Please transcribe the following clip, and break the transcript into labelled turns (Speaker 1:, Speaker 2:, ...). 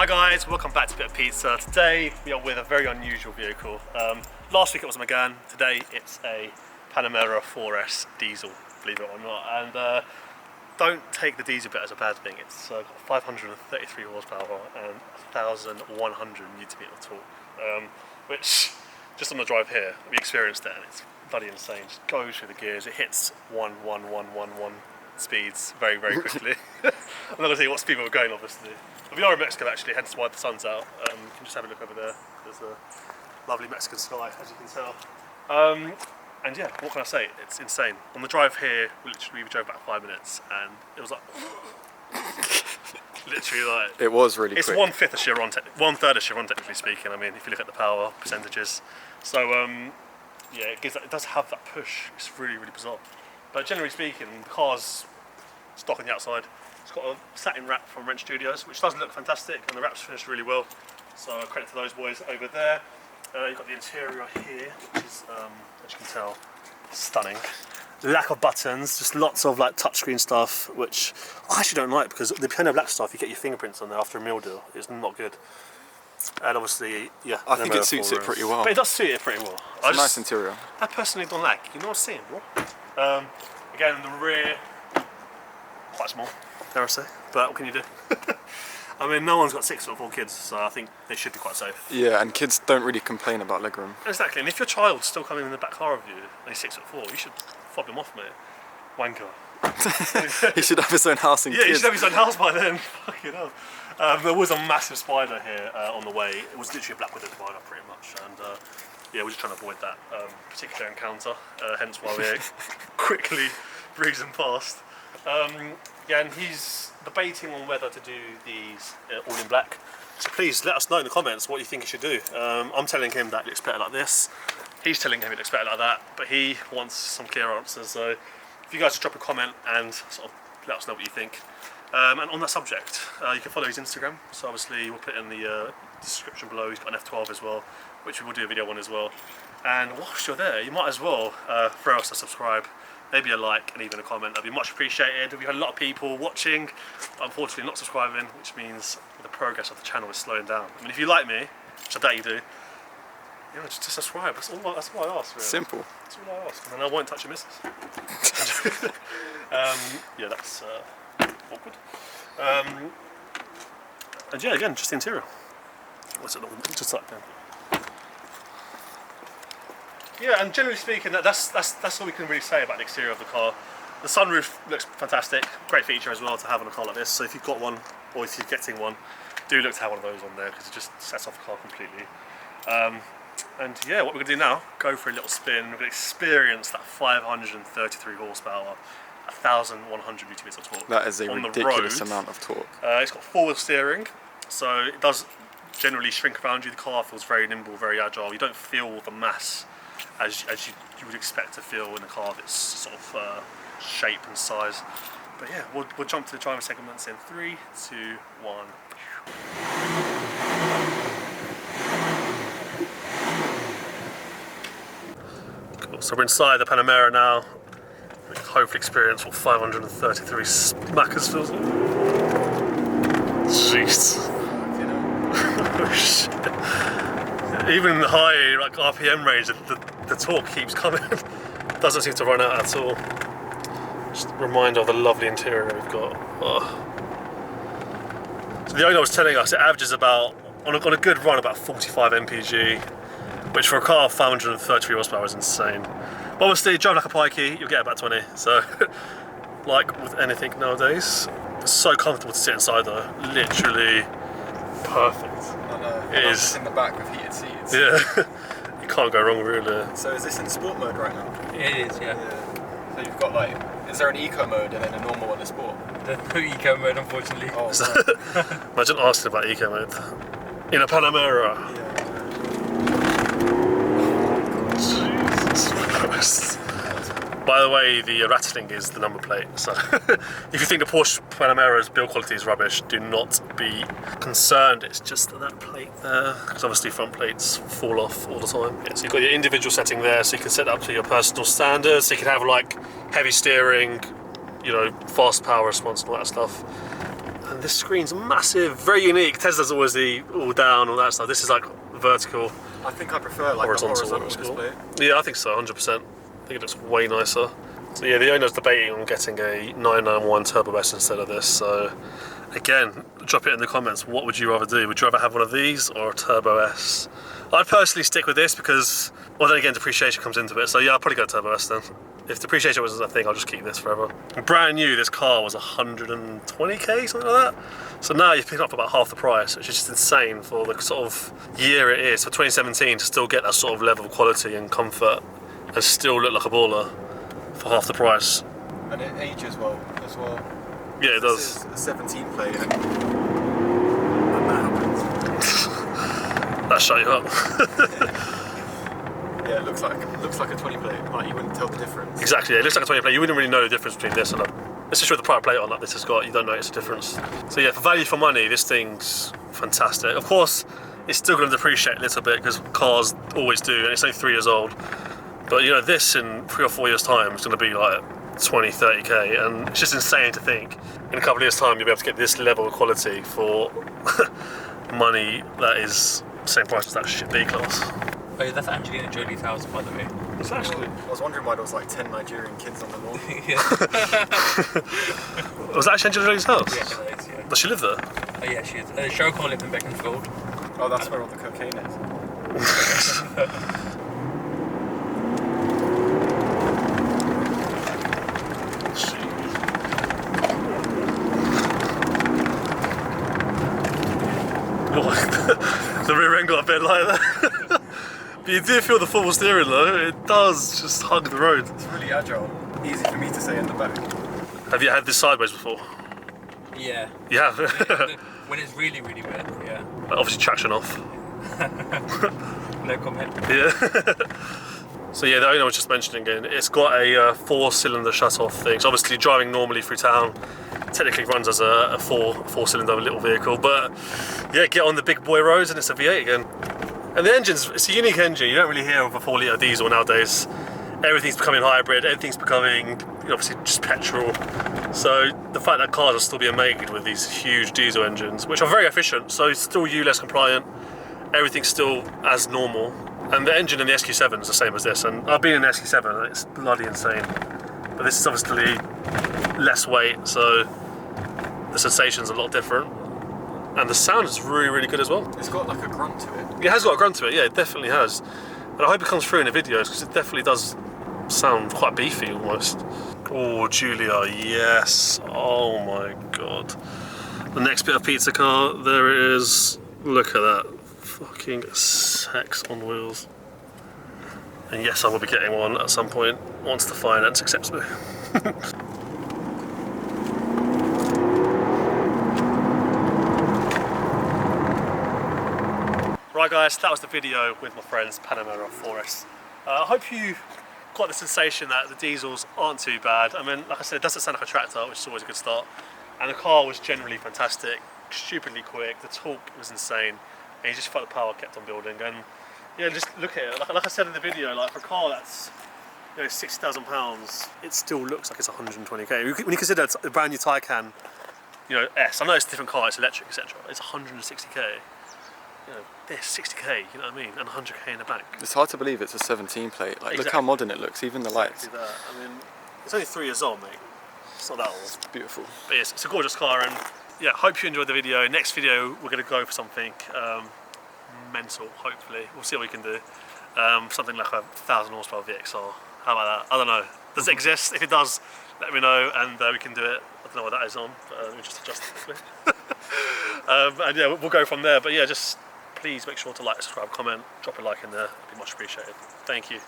Speaker 1: Hi guys, welcome back to Bit of Pizza. Today we are with a very unusual vehicle. Last week it was a Megane, today it's a Panamera 4S diesel, believe it or not. And don't take the diesel bit as a bad thing. It's got 533 horsepower and 1,100 Nm of torque, which just on the drive here, we experienced it and it's bloody insane. Just goes through the gears, it hits 1 speeds very quickly. I'm not going to tell you what speed we're going, obviously. But we are in Mexico actually, hence why the sun's out. You can just have a look over there. There's a lovely Mexican sky, as you can tell. And yeah, what can I say? It's insane. On the drive here, we drove about 5 minutes, and it was like literally like
Speaker 2: it was really quick.
Speaker 1: It's 1/5 of Chiron, 1/3 of Chiron, technically speaking. I mean, if you look at the power percentages. So yeah, it does have that push. It's really bizarre. But generally speaking, the car's stock on the outside. It's got a satin wrap from Wrench Studios, which does look fantastic, and the wrap's finished really well. So credit to those boys over there. You've got the interior here, which is, as you can tell, stunning. Lack of buttons, just lots of like touchscreen stuff, which I actually don't like because the piano black stuff, you get your fingerprints on there after a meal deal. It's not good. And obviously, yeah.
Speaker 2: I think it suits it pretty well.
Speaker 1: But it does suit it pretty well.
Speaker 2: It's a nice interior.
Speaker 1: I personally don't like. You know what I'm saying, bro? Again, the rear, quite small, dare I say. But what can you do? I mean, no one's got 6'4" kids, so I think they should be quite safe. Yeah,
Speaker 2: and kids don't really complain about legroom.
Speaker 1: Exactly, and if your child's still coming in the back car of you and he's 6'4", you should fob him off, mate. Wanker.
Speaker 2: He should have his own house and kids.
Speaker 1: Yeah, he should have his own house by then. Fucking hell. There was a massive spider here on the way. It was literally a black widow spider, pretty much, and yeah, we're just trying to avoid that particular encounter. Hence why we're quickly breezing past. Yeah, and he's debating on whether to do these all in black. So please let us know in the comments what you think he should do. I'm telling him that it looks better like this. He's telling him it looks better like that, but he wants some clear answers. So if you guys just drop a comment and sort of let us know what you think. And on that subject, you can follow his Instagram. So obviously we'll put it in the description below. He's got an F12 as well, which we will do a video on as well. And whilst you're there, you might as well throw us a subscribe, maybe a like and even a comment. That'd be much appreciated. We've had a lot of people watching, but unfortunately not subscribing, which means the progress of the channel is slowing down. I mean, if you like me, which I doubt you do, you know, just subscribe. That's all I ask. Really.
Speaker 2: Simple.
Speaker 1: That's all I ask. And I won't touch your missus. Yeah, that's awkward. And yeah, again, just the interior. What's it? Just like that. Yeah, and generally speaking, that's all we can really say about the exterior of the car. The sunroof looks fantastic, great feature as well to have on a car like this. So if you've got one, or if you're getting one, do look to have one of those on there because it just sets off the car completely. And yeah, what we're going to do now, go for a little spin. We're going to experience that 533 horsepower, 1,100 Nm of torque.
Speaker 2: That is a ridiculous amount of torque.
Speaker 1: It's got four-wheel steering, so it does generally shrink around you. The car feels very nimble, very agile. You don't feel the mass as you would expect to feel in a car of its sort of shape and size. But yeah, we'll jump to the driving segments in 3, 2, 1. Cool. So we're inside the Panamera now. We can hopefully experience what 533 smackers feels like. Jeez. Oh shit. Even in the high like RPM range, the torque keeps coming. Doesn't seem to run out at all. Just a reminder of the lovely interior we've got. Oh. So the owner was telling us it averages about, on a good run, about 45 mpg, which for a car of 533 horsepower is insane. But obviously, drive like a pikey, you'll get about 20. So, like with anything nowadays, it's so comfortable to sit inside though. Literally perfect.
Speaker 2: I know.
Speaker 1: It is.
Speaker 2: In the back with heated seats.
Speaker 1: Yeah. You can't go wrong really.
Speaker 2: So is this in sport mode right now?
Speaker 3: It is, yeah.
Speaker 2: So you've got like, is there an eco mode and then a normal and a sport?
Speaker 3: There's no eco mode, unfortunately.
Speaker 2: Oh,
Speaker 1: Imagine asking about eco mode in a Panamera.
Speaker 2: Yeah.
Speaker 1: Jesus Christ. By the way, the rattling is the number plate, so if you think the Porsche Panamera's build quality is rubbish, do not be concerned. It's just that plate there, because obviously front plates fall off all the time. Yeah, so you've got your individual setting there, so you can set up to your personal standards, so you can have like heavy steering, you know, fast power response and all that stuff. And this screen's massive, very unique. Tesla's always the all down, all that stuff. This is like vertical.
Speaker 2: I think I prefer like the horizontal display.
Speaker 1: Yeah, I think so, 100%. I think it looks way nicer. So yeah, the owner's debating on getting a 991 Turbo S instead of this. So again, drop it in the comments. What would you rather do? Would you rather have one of these or a Turbo S? I'd personally stick with this because, well, then again, depreciation comes into it. So yeah, I'll probably go Turbo S then. If depreciation was a thing, I'll just keep this forever. Brand new, this car was 120k, something like that. So now you're picking up about half the price, which is just insane for the sort of year it is. For 2017 to still get that sort of level of quality and comfort and still look like a baller for half the price.
Speaker 2: And it ages well as well.
Speaker 1: Yeah, it does.
Speaker 2: This is a 17 plate. And
Speaker 1: That shut you up.
Speaker 2: yeah, it looks like a 20 plate. Like you wouldn't tell the difference.
Speaker 1: Exactly, yeah, it looks like a 20 plate. You wouldn't really know the difference between this and a, especially with the private plate on like this has got, you don't notice the difference. So yeah, for value for money, this thing's fantastic. Of course, it's still going to depreciate a little bit because cars always do, and it's only 3 years old. But you know, this in 3 or 4 years' time is going to be like 20, 30k, and it's just insane to think in a couple of years' time you'll be able to get this level of quality for money that is the same price as that shit D-Class.
Speaker 3: Oh, yeah, that's Angelina Jolie's house, by the way.
Speaker 1: It's actually.
Speaker 2: I was wondering why there was like 10 Nigerian kids on the lawn.
Speaker 1: Was that actually Angelina Jolie's house?
Speaker 3: Yeah, it is, yeah.
Speaker 1: Does she live there?
Speaker 3: Oh, yeah, she is. Cheryl can't live in Beaconsfield.
Speaker 2: Oh, that's where all the cocaine is.
Speaker 1: The rear end got a bit like that. But you do feel the full steering though, it does just hug the road.
Speaker 2: It's really agile. Easy for me to say in the back.
Speaker 1: Have you had this sideways before?
Speaker 3: Yeah.
Speaker 1: You have?
Speaker 3: When it's really, really wet, yeah.
Speaker 1: Obviously traction off.
Speaker 3: No comment.
Speaker 1: Yeah. So yeah, the owner was just mentioning again, it's got a 4-cylinder shut-off thing. So obviously driving normally through town, technically runs as a 4-cylinder little vehicle, but yeah, get on the big boy roads and it's a V8 again. And the engine's, it's a unique engine. You don't really hear of a 4-litre diesel nowadays. Everything's becoming hybrid, everything's becoming obviously just petrol. So the fact that cars are still being made with these huge diesel engines, which are very efficient, so still ULEZ compliant, everything's still as normal. And the engine in the SQ7 is the same as this, and I've been in the SQ7 and it's bloody insane. But this is obviously less weight, so the sensation's a lot different. And the sound is really, really good as well.
Speaker 2: It's got like a grunt to it.
Speaker 1: It has got a grunt to it, yeah, it definitely has. And I hope it comes through in the videos, because it definitely does sound quite beefy almost. Oh, Julia, yes. Oh my God. The next bit of pizza car, there it is. Look at that. Fucking sex on wheels. And yes, I will be getting one at some point once the finance accepts me. Right guys, that was the video with my friend's Panamera 4S. I hope you got the sensation that the diesels aren't too bad. I mean, like I said, it doesn't sound like a tractor, which is always a good start. And the car was generally fantastic, stupidly quick, the torque was insane. And you just felt the power kept on building, and yeah, just look at it. Like I said in the video, like for a car that's £60,000, it still looks like it's 120k. When you consider a brand new Taycan, S. I know it's a different car, it's electric, etc. It's 160k. This 60k, you know what I mean, and 100k in the bank.
Speaker 2: It's hard to believe it's a 17 plate. Like,
Speaker 1: exactly.
Speaker 2: Look how modern it looks, even the lights.
Speaker 1: Exactly that. I mean, it's only 3 years old, mate. It's not that old.
Speaker 2: It's beautiful.
Speaker 1: But yes, it's a gorgeous car, and yeah, hope you enjoyed the video. Next video, we're going to go for something mental, hopefully. We'll see what we can do. Something like a 1,000 horsepower VXR. How about that? I don't know. Does it exist? If it does, let me know, and we can do it. I don't know what that is on, but we'll just adjust it quickly. And yeah, we'll go from there. But yeah, just please make sure to like, subscribe, comment, drop a like in there. It'd be much appreciated. Thank you.